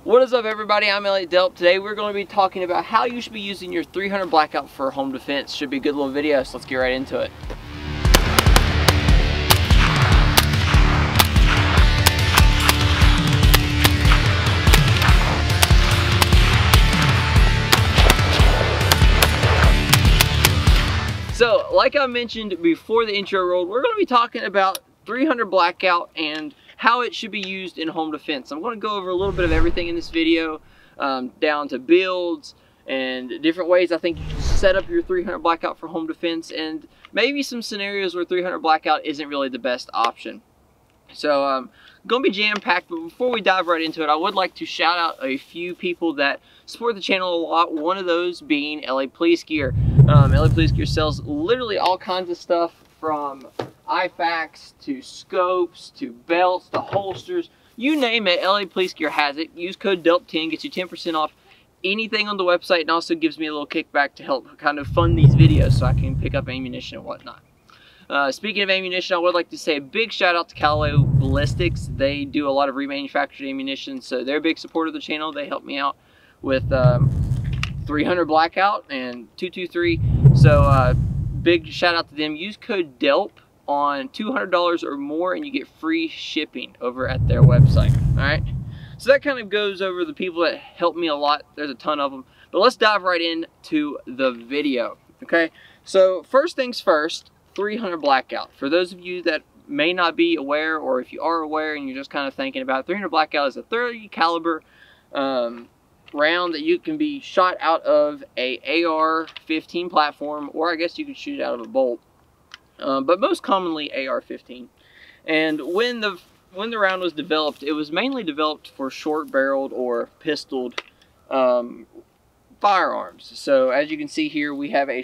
What is up, everybody? I'm Elliott Delp. Today we're going to be talking about how you should be using your 300 Blackout for home defense. Should be a good little video, so let's get right into it. So, like I mentioned before the intro rolled, we're going to be talking about 300 Blackout and how it should be used in home defense. I'm going to go over a little bit of everything in this video, down to builds and different ways I think you can set up your 300 Blackout for home defense, and maybe some scenarios where 300 Blackout isn't really the best option. So going to be jam-packed, but before we dive right into it, I would like to shout out a few people that support the channel a lot. One of those being LA Police Gear. LA Police Gear sells literally all kinds of stuff, from IFAKs to scopes to belts to holsters, you name it. LA Police Gear has it. Use code DELP10, gets you 10% off anything on the website, and also gives me a little kickback to help kind of fund these videos so I can pick up ammunition and whatnot. Speaking of ammunition, I would like to say a big shout out to Calo Ballistics. They do a lot of remanufactured ammunition, so they're a big supporter of the channel. They help me out with 300 Blackout and 223. So big shout out to them. Use code DELP on $200 or more and you get free shipping over at their website. Alright, so that kind of goes over the people that help me a lot. There's a ton of them, but let's dive right into the video. Okay, so first things first, 300 Blackout. For those of you that may not be aware, or if you are aware and you're just kind of thinking about it, 300 Blackout is a 30 caliber round that you can be shot out of a AR-15 platform, or I guess you could shoot it out of a bolt, but most commonly AR-15. And when the round was developed, it was mainly developed for short-barreled or pistoled firearms. So as you can see here, we have a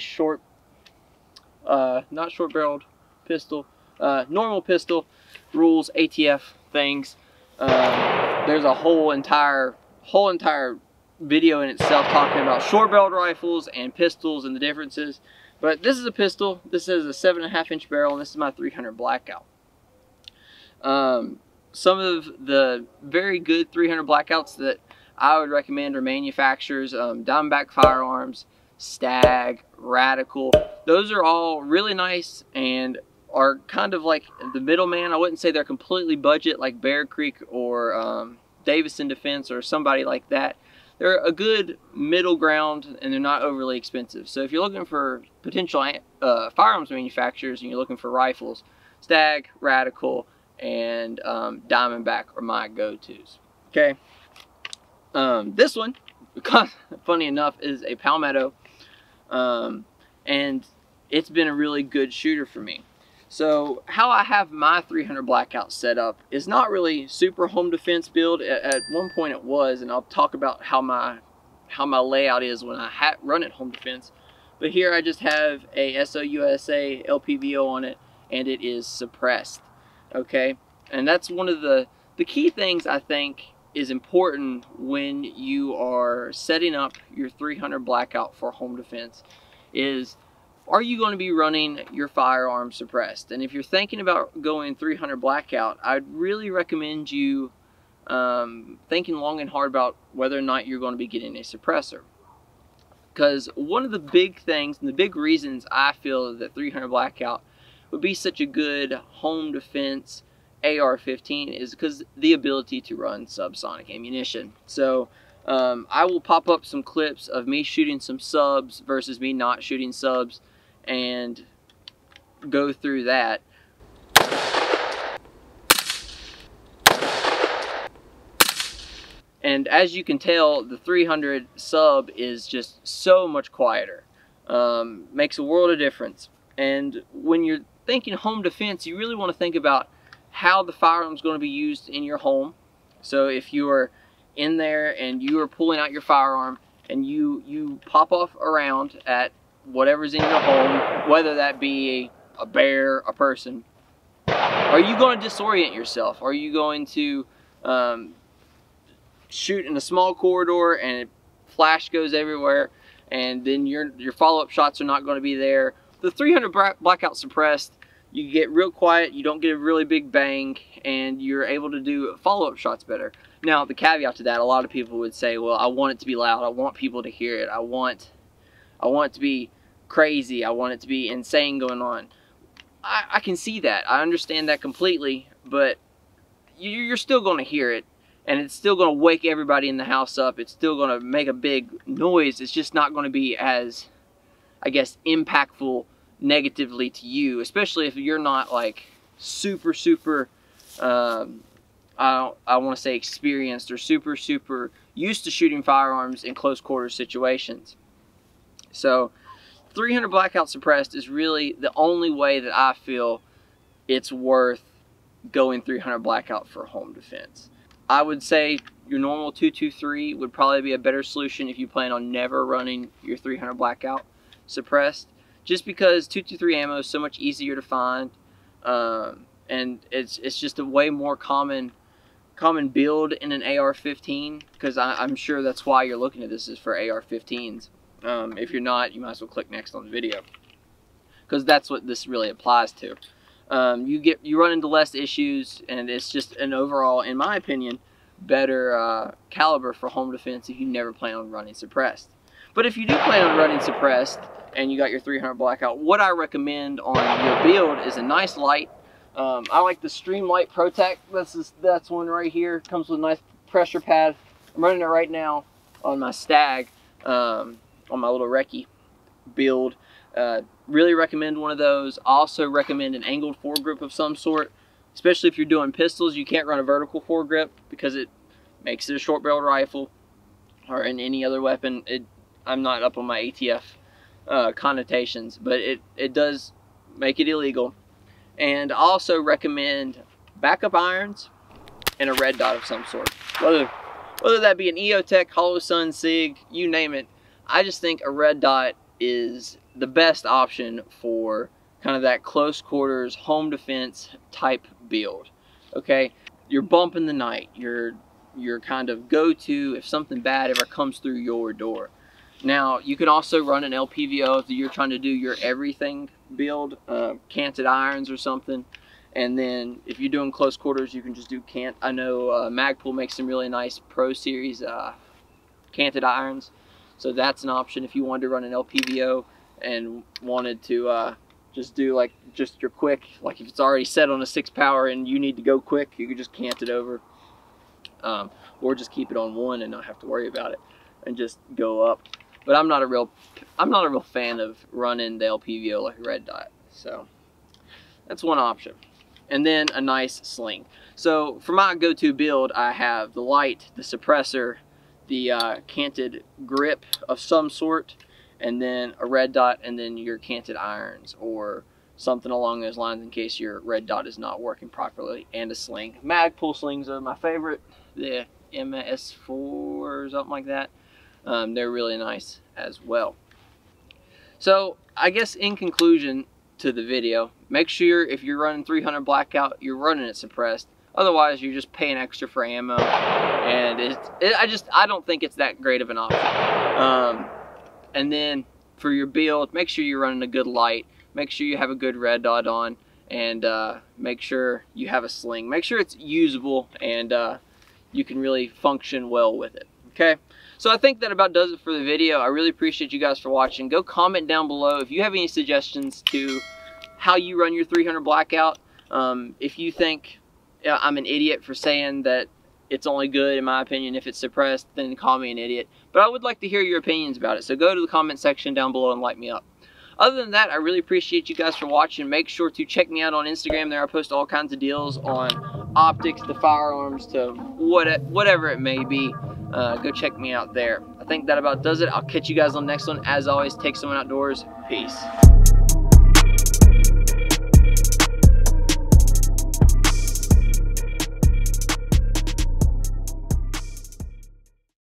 not short-barreled pistol, normal pistol rules, ATF things. There's a whole entire video in itself talking about short-barreled rifles and pistols and the differences. But this is a pistol. This is a 7.5-inch barrel, and this is my 300 Blackout. Some of the very good 300 Blackouts that I would recommend are manufacturers, Diamondback Firearms, Stag, Radical. Those are all really nice and are kind of like the middleman. I wouldn't say they're completely budget like Bear Creek or Davison Defense or somebody like that. They're a good middle ground, and they're not overly expensive. So if you're looking for potential firearms manufacturers and you're looking for rifles, Stag, Radical, and Diamondback are my go-tos. Okay. This one, funny enough, is a Palmetto, and it's been a really good shooter for me. So how I have my 300 Blackout set up is not really super home defense build. At one point it was, and I'll talk about how my layout is when I run it home defense. But here I just have a SOUSA LPVO on it, and it is suppressed. Okay, and that's one of the key things I think is important when you are setting up your 300 Blackout for home defense is, are you going to be running your firearm suppressed? And if you're thinking about going 300 Blackout, I'd really recommend you thinking long and hard about whether or not you're going to be getting a suppressor. Because one of the big things and the big reasons I feel that 300 Blackout would be such a good home defense AR-15 is because the ability to run subsonic ammunition. So I will pop up some clips of me shooting some subs versus me not shooting subs and go through that. And as you can tell, the 300 sub is just so much quieter. Makes a world of difference. And when you're thinking home defense, you really want to think about how the firearm is going to be used in your home. So if you are in there and you are pulling out your firearm and you pop off around at whatever's in your home, whether that be a bear, a person, are you going to disorient yourself? Are you going to shoot in a small corridor and flash goes everywhere, and then your follow-up shots are not going to be there? The 300 Blackout suppressed you get real quiet, you don't get a really big bang, and you're able to do follow-up shots better. Now, the caveat to that, a lot of people would say, well, I want it to be loud, I want people to hear it, I want it to be crazy, I want it to be insane going on. I can see that, I understand that completely, but you're still going to hear it, and it's still going to wake everybody in the house up, it's still going to make a big noise, it's just not going to be as, I guess, impactful negatively to you, especially if you're not like super I want to say experienced or super used to shooting firearms in close quarters situations. So 300 blackout suppressed is really the only way that I feel it's worth going 300 blackout for home defense. I would say your normal 223 would probably be a better solution if you plan on never running your 300 blackout suppressed, just because 223 ammo is so much easier to find, and it's just a way more common build in an AR-15, because I'm sure that's why you're looking at this, is for AR-15s. If you're not, you might as well click next on the video, because that's what this really applies to. You run into less issues, and it's just an overall, in my opinion, better caliber for home defense if you never plan on running suppressed. But if you do plan on running suppressed and you got your 300 blackout, what I recommend on your build is a nice light. I like the Streamlight Protect. That's one right here. Comes with a nice pressure pad. I'm running it right now on my Stag, on my little recce build. Really recommend one of those. Also recommend an angled foregrip of some sort, especially if you're doing pistols. You can't run a vertical foregrip because it makes it a short-barreled rifle, or in any other weapon. I'm not up on my ATF connotations, but it does make it illegal. And I also recommend backup irons and a red dot of some sort, whether that be an EOTech, Hollow Sun, SIG, you name it. I just think a red dot is the best option for kind of that close quarters home defense type build. Okay, you're bumping the night, you're kind of go-to if something bad ever comes through your door. Now, you can also run an LPVO if you're trying to do your everything build, canted irons or something. And then if you're doing close quarters, you can just do I know Magpul makes some really nice Pro Series canted irons. So that's an option if you wanted to run an LPVO and wanted to just do just your quick, like if it's already set on a 6 power and you need to go quick, you could just cant it over. Or just keep it on 1 and not have to worry about it and just go up. But I'm not a real fan of running the LPVO like a red dot. So that's one option. And then a nice sling. So for my go-to build, I have the light, the suppressor, the canted grip of some sort, and then a red dot, and then your canted irons or something along those lines in case your red dot is not working properly, and a sling. Magpul slings are my favorite, the MS4 or something like that. They're really nice as well. So I guess in conclusion to the video, make sure if you're running 300 blackout, you're running it suppressed. Otherwise, you're just paying extra for ammo, and I don't think it's that great of an option. And then for your build, make sure you're running a good light. Make sure you have a good red dot on, and make sure you have a sling. Make sure it's usable and you can really function well with it. Okay, so I think that about does it for the video. I really appreciate you guys for watching. Go comment down below if you have any suggestions to how you run your 300 blackout. If you think I'm an idiot for saying that it's only good, in my opinion, if it's suppressed, then call me an idiot. But I would like to hear your opinions about it. So go to the comment section down below and light me up. Other than that, I really appreciate you guys for watching. Make sure to check me out on Instagram. There I post all kinds of deals on optics to firearms to whatever it may be. Go check me out there. I think that about does it. I'll catch you guys on the next one. As always, take someone outdoors. Peace.